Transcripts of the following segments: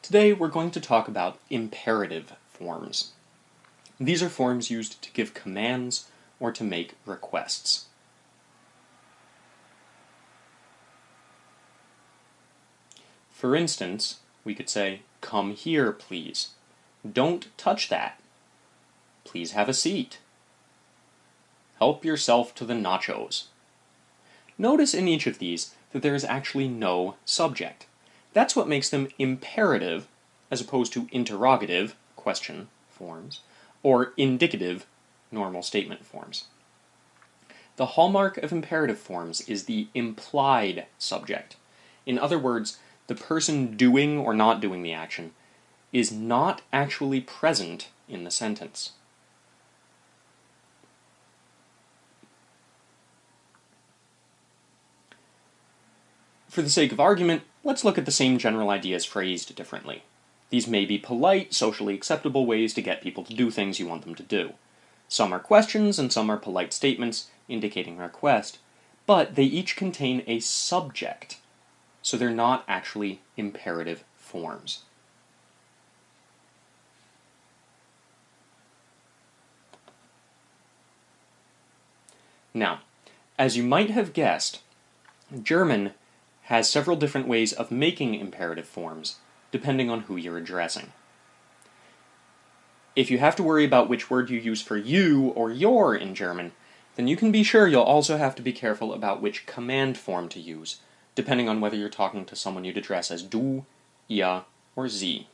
Today we're going to talk about imperative forms. These are forms used to give commands or to make requests. For instance, we could say, "Come here, please." "Don't touch that." "Please have a seat." "Help yourself to the nachos." Notice in each of these that there is actually no subject. That's what makes them imperative as opposed to interrogative, question forms, or indicative, normal statement forms. The hallmark of imperative forms is the implied subject. In other words, the person doing or not doing the action is not actually present in the sentence. For the sake of argument, let's look at the same general ideas phrased differently. These may be polite, socially acceptable ways to get people to do things you want them to do. Some are questions and some are polite statements indicating a request, but they each contain a subject, so they're not actually imperative forms. Now, as you might have guessed, German has several different ways of making imperative forms, depending on who you're addressing. If you have to worry about which word you use for you or your in German, then you can be sure you'll also have to be careful about which command form to use, depending on whether you're talking to someone you'd address as du, ihr, or sie.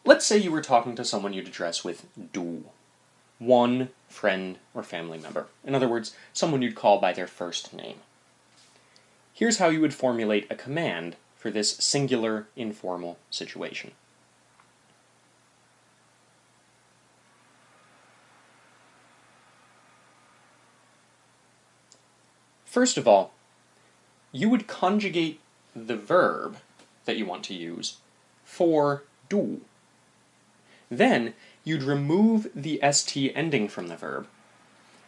Let's say you were talking to someone you'd address with du, one friend or family member. In other words, someone you'd call by their first name. Here's how you would formulate a command for this singular, informal situation. First of all, you would conjugate the verb that you want to use for du. Then, you'd remove the st ending from the verb,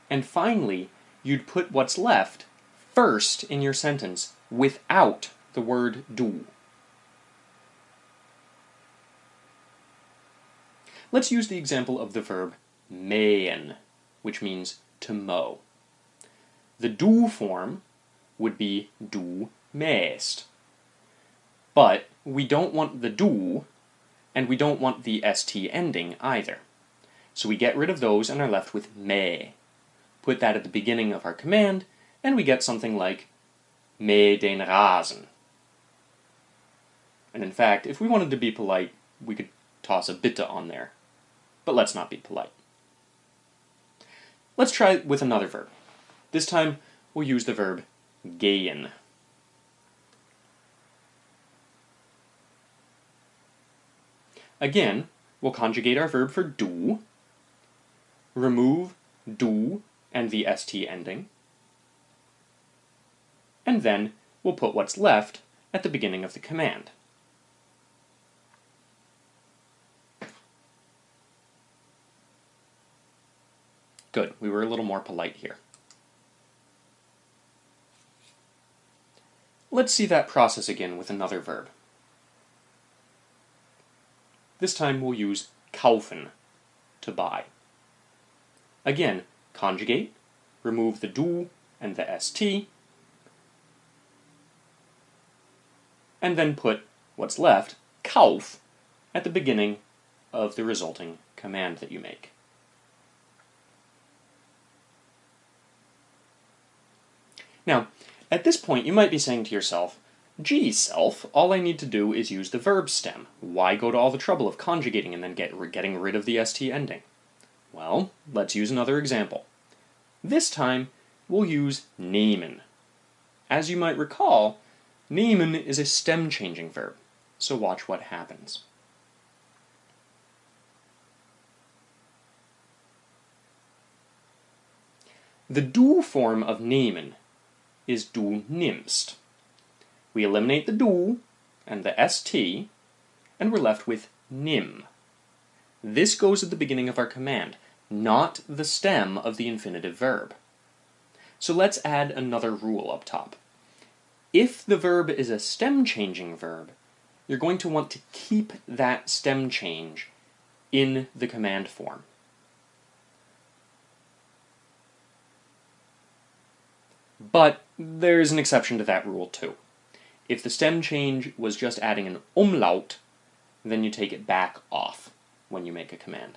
and finally, you'd put what's left first in your sentence without the word du. Let's use the example of the verb mähen, which means to mow. The du form would be du mähst. But we don't want the du, and we don't want the st ending either. So we get rid of those and are left with mäh. Put that at the beginning of our command, and we get something like mäh den Rasen. And in fact, if we wanted to be polite, we could toss a bitte on there. But let's not be polite. Let's try with another verb. This time, we'll use the verb gehen. Again, we'll conjugate our verb for du, remove du and the st ending, and then we'll put what's left at the beginning of the command. Good, we were a little more polite here. Let's see that process again with another verb. This time we'll use kaufen, to buy. Again, conjugate, remove the du and the st, and then put what's left, kauf, at the beginning of the resulting command that you make. Now, at this point you might be saying to yourself, "Gee, self, all I need to do is use the verb stem. Why go to all the trouble of conjugating and then getting rid of the st ending?" Well, let's use another example. This time, we'll use nehmen. As you might recall, nehmen is a stem-changing verb, so watch what happens. The du form of nehmen is du nimmst. We eliminate the du and the st, and we're left with nimm. This goes at the beginning of our command, not the stem of the infinitive verb. So let's add another rule up top. If the verb is a stem-changing verb, you're going to want to keep that stem change in the command form. But there's an exception to that rule too. If the stem change was just adding an umlaut, then you take it back off when you make a command.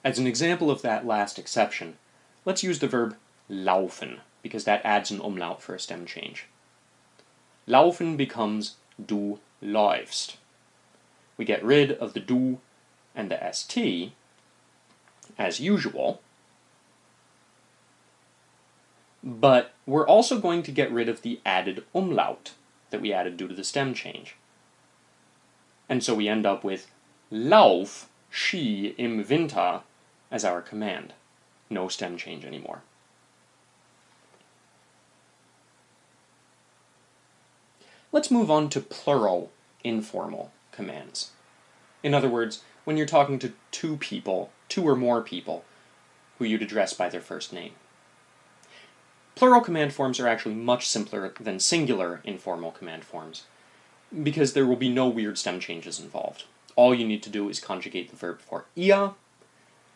As an example of that last exception, let's use the verb laufen, because that adds an umlaut for a stem change. Laufen becomes du läufst. We get rid of the du and the st, as usual, but we're also going to get rid of the added umlaut that we added due to the stem change. And so we end up with Lauf Ski im Winter as our command. No stem change anymore. Let's move on to plural informal commands. In other words, when you're talking to two people, two or more people, who you'd address by their first name. Plural command forms are actually much simpler than singular informal command forms, because there will be no weird stem changes involved. All you need to do is conjugate the verb for ia,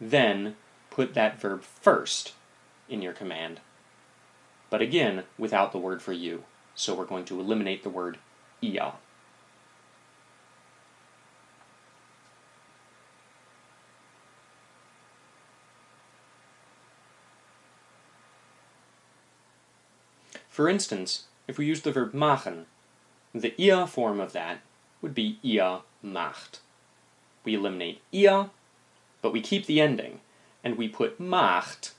then put that verb first in your command, but again, without the word for you. So we're going to eliminate the word ia. For instance, if we use the verb machen, the ia form of that would be ia macht. We eliminate ia, but we keep the ending, and we put macht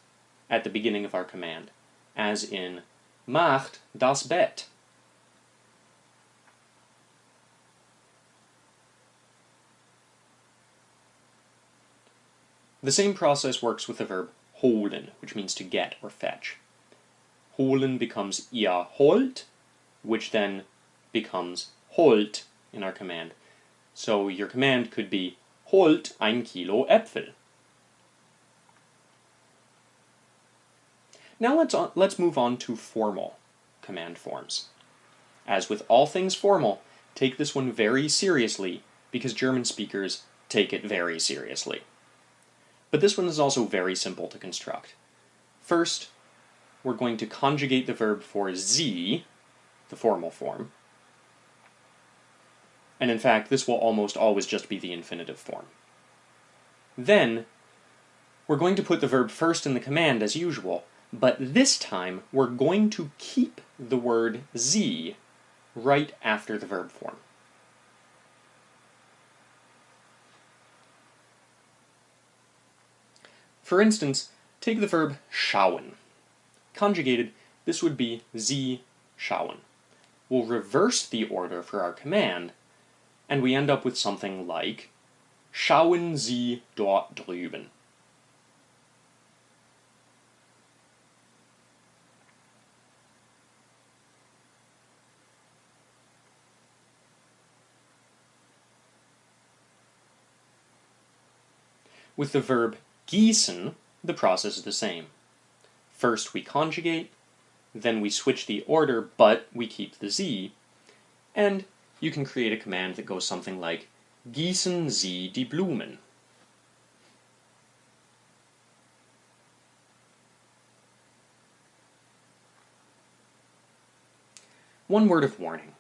at the beginning of our command, as in macht das Bett. The same process works with the verb holen, which means to get or fetch. Holen becomes ihr holt, which then becomes holt in our command. So your command could be holt 1 Kilo Äpfel. Now let's move on to formal command forms. As with all things formal, take this one very seriously, because German speakers take it very seriously. But this one is also very simple to construct. First, we're going to conjugate the verb for sie, the formal form. And in fact, this will almost always just be the infinitive form. Then, we're going to put the verb first in the command as usual, but this time we're going to keep the word sie right after the verb form. For instance, take the verb schauen. Conjugated, this would be sie schauen. We'll reverse the order for our command, and we end up with something like Schauen Sie dort drüben. With the verb gießen, the process is the same. First we conjugate, then we switch the order, but we keep the sie, and you can create a command that goes something like Gießen Sie die Blumen. One word of warning.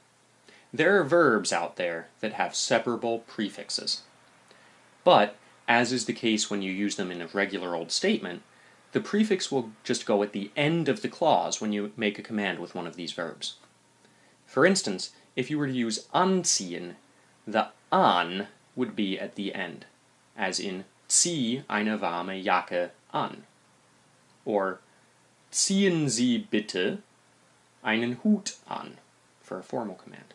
There are verbs out there that have separable prefixes. But, as is the case when you use them in a regular old statement, the prefix will just go at the end of the clause when you make a command with one of these verbs. For instance, if you were to use anziehen, the an would be at the end, as in zieh eine warme Jacke an, or ziehen Sie bitte einen Hut an, for a formal command.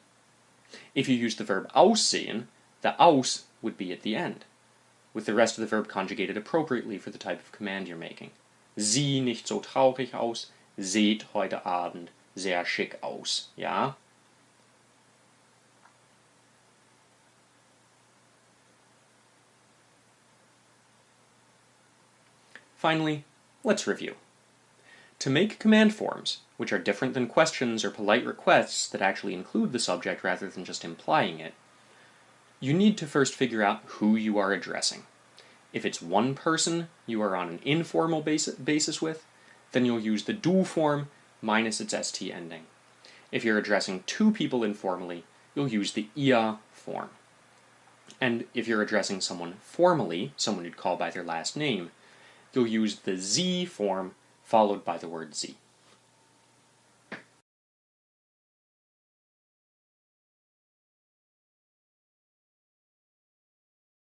If you use the verb aussehen, the aus would be at the end, with the rest of the verb conjugated appropriately for the type of command you're making. Sieh nicht so traurig aus, seht heute Abend sehr schick aus, ja? Finally, let's review. To make command forms, which are different than questions or polite requests that actually include the subject rather than just implying it, you need to first figure out who you are addressing. If it's one person you are on an informal basis with, then you'll use the du form minus its st ending. If you're addressing two people informally, you'll use the ia form. And if you're addressing someone formally, someone you'd call by their last name, you'll use the z form followed by the word z.